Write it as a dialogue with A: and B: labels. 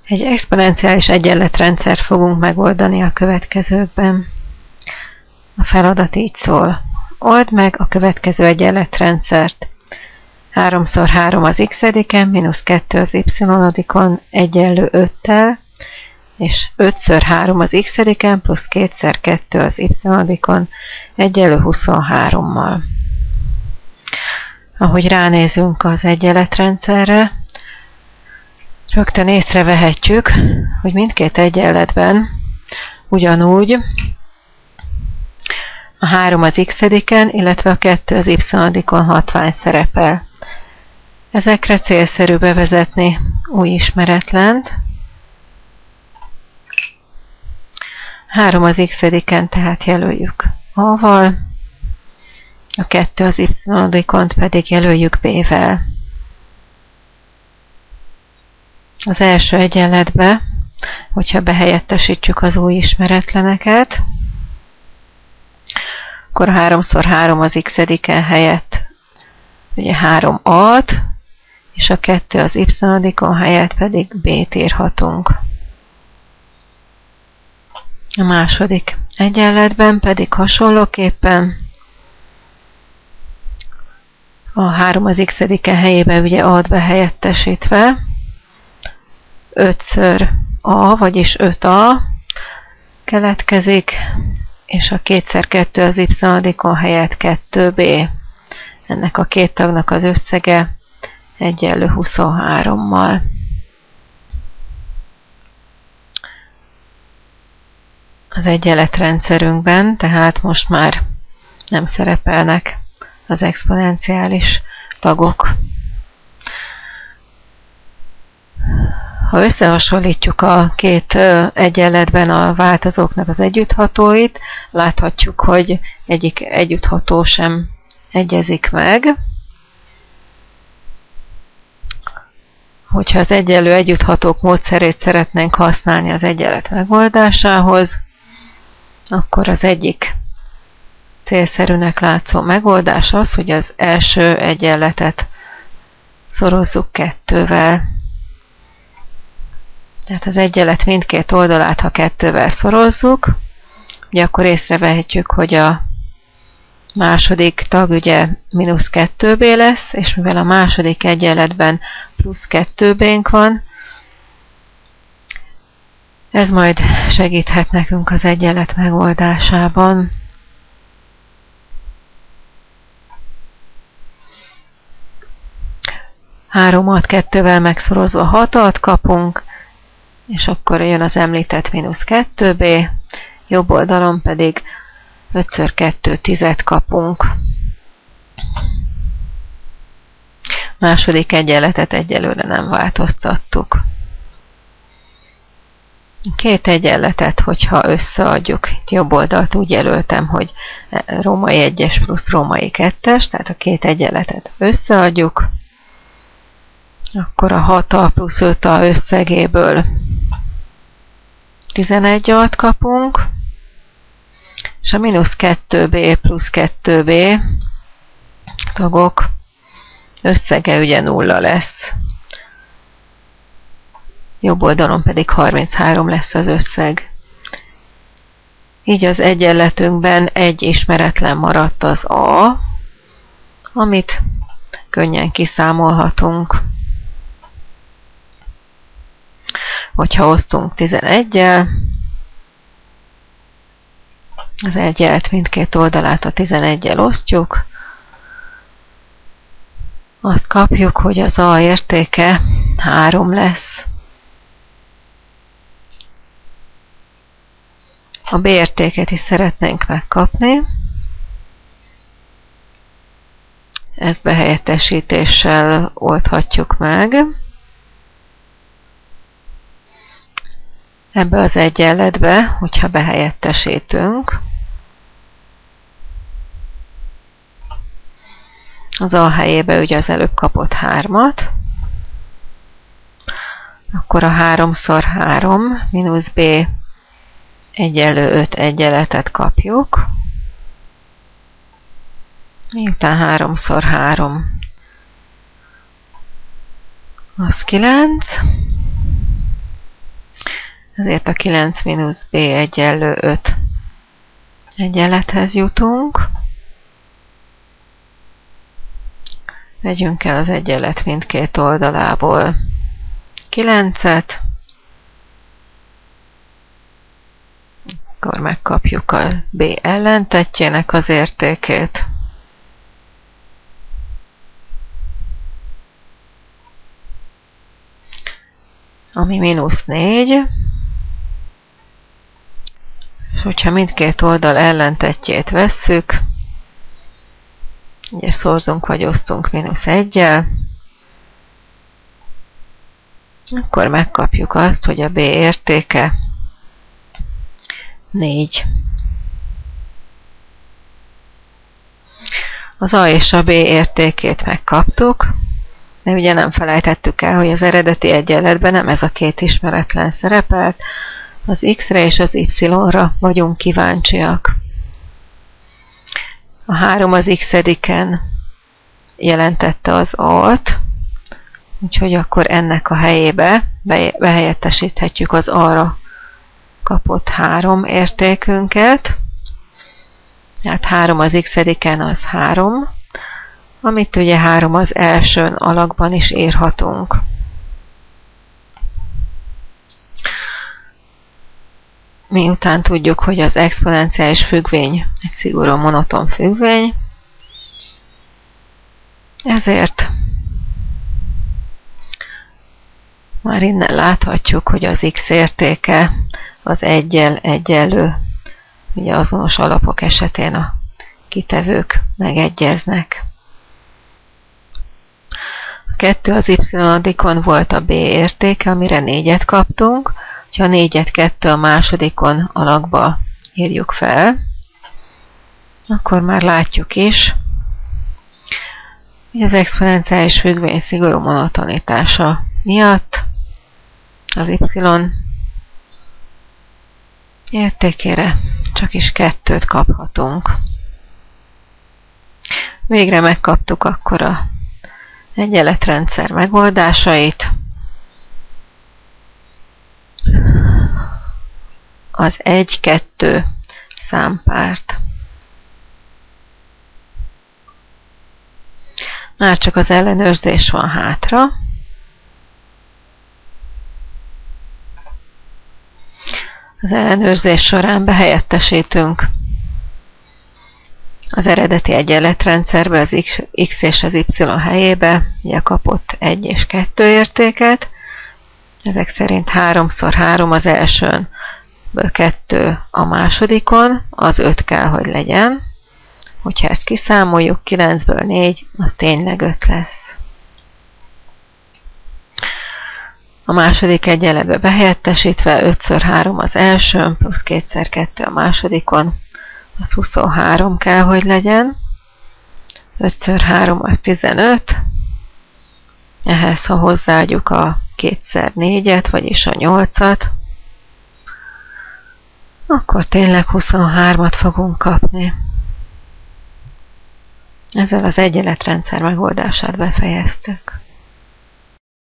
A: Egy exponenciális egyenletrendszert fogunk megoldani a következőkben. A feladat így szól. Old meg a következő egyenletrendszert. 3x3 az x-ediken, mínusz 2 az y-odikon egyenlő 5-tel, és 5x3 az x-ediken, plusz 2x2 az y-odikon egyenlő 23-mal. Ahogy ránézünk az egyenletrendszerre, rögtön észrevehetjük, hogy mindkét egyenletben ugyanúgy a 3 az x-ediken, illetve a 2 az y-odikon hatvány szerepel. Ezekre célszerű bevezetni új ismeretlent. 3 az x-ediken tehát jelöljük A-val, a 2 az y-odikont pedig jelöljük B-vel. Az első egyenletbe, hogyha behelyettesítjük az új ismeretleneket, akkor a 3x3 az x-ediken helyett ugye 3A-t, és a 2 az y-odikon helyett pedig B-t írhatunk. A második egyenletben pedig hasonlóképpen a 3 az x-ediken helyébe ugye A-t behelyettesítve 5-ször A, vagyis 5A keletkezik, és a 2x2 az y-odikon helyett 2B. Ennek a két tagnak az összege egyenlő 23-mal. Az egyenletrendszerünkben tehát most már nem szerepelnek az exponenciális tagok. Ha összehasonlítjuk a két egyenletben a változóknak az együtthatóit, láthatjuk, hogy egyik együttható sem egyezik meg. Hogyha az egyenlő együtthatók módszerét szeretnénk használni az egyenlet megoldásához, akkor az egyik célszerűnek látszó megoldás az, hogy az első egyenletet szorozzuk 2-vel. Tehát az egyenlet mindkét oldalát, ha 2-vel szorozzuk, ugye akkor észrevehetjük, hogy a második tag ugye mínusz 2B lesz, és mivel a második egyenletben plusz 2B-nk van, ez majd segíthet nekünk az egyenlet megoldásában. Háromat 2-vel megszorozva 6-at kapunk, és akkor jön az említett mínusz 2B, jobb oldalon pedig 5x2 10-et kapunk. Második egyenletet egyelőre nem változtattuk. Két egyenletet, hogyha összeadjuk, itt jobb oldalt úgy jelöltem, hogy római 1-es plusz római 2-es, tehát a két egyenletet összeadjuk, akkor a 6A plusz 5A összegéből 11-at kapunk, és a mínusz 2B plusz 2B tagok összege ugye 0 lesz. Jobb oldalon pedig 33 lesz az összeg. Így az egyenletünkben egy ismeretlen maradt az A, amit könnyen kiszámolhatunk. Hogyha osztunk 11-jel, az egyenlet mindkét oldalát a 11-jel osztjuk, azt kapjuk, hogy az A értéke 3 lesz. A B értéket is szeretnénk megkapni. Ezt behelyettesítéssel oldhatjuk meg. Ebbe az egyenletbe, hogyha behelyettesítünk, az A helyébe ugye az előbb kapott 3-at, akkor a 3x3 mínusz B egyenlő 5 egyenletet kapjuk, miután 3x3 az 9, ezért a 9 mínusz b egyenlő 5 egyenlethez jutunk. Vegyünk el az egyenlet mindkét oldalából 9-et, akkor megkapjuk a b ellentettjének az értékét. Ami -4, és hogyha mindkét oldal ellentettjét vesszük, ugye szorzunk vagy osztunk -1-jel, akkor megkapjuk azt, hogy a b értéke 4. Az a és a b értékét megkaptuk, de ugye nem felejtettük el, hogy az eredeti egyenletben nem ez a két ismeretlen szerepelt, az x-re és az y-ra vagyunk kíváncsiak. A 3 az x-ediken jelentette az a-t, úgyhogy akkor ennek a helyébe behelyettesíthetjük az a-ra kapott 3 értékünket. Tehát 3 az x-ediken az 3, amit ugye 3 az elsőn alakban is írhatunk. Miután tudjuk, hogy az exponenciális függvény egy szigorúan monoton függvény, ezért már innen láthatjuk, hogy az x értéke az 1-jel egyenlő, ugye azonos alapok esetén a kitevők megegyeznek. A 2 az y-adikon volt a b értéke, amire 4-et kaptunk. Ha a 4-et 2 a másodikon alakba írjuk fel, akkor már látjuk is, hogy az exponenciális függvény szigorú monotonitása miatt az y értékére csak is 2-t kaphatunk. Végre megkaptuk akkor a egyenletrendszer megoldásait. Az 1-2 számpárt. Már csak az ellenőrzés van hátra. Az ellenőrzés során behelyettesítünk az eredeti egyenletrendszerbe az x és az y helyébe, ugye kapott 1 és 2 értéket. Ezek szerint 3x3 az elsőn, 2 a másodikon, az 5 kell, hogy legyen. Hogyha ezt kiszámoljuk, 9-ből 4, az tényleg 5 lesz. A második egyenletbe behelyettesítve 5x3 az elsőn, plusz 2x2 a másodikon, az 23 kell, hogy legyen. 5x3 az 15. Ehhez, ha hozzáadjuk a 2x4-et, vagyis a 8-at, akkor tényleg 23-at fogunk kapni. Ezzel az egyenletrendszer megoldását befejeztük.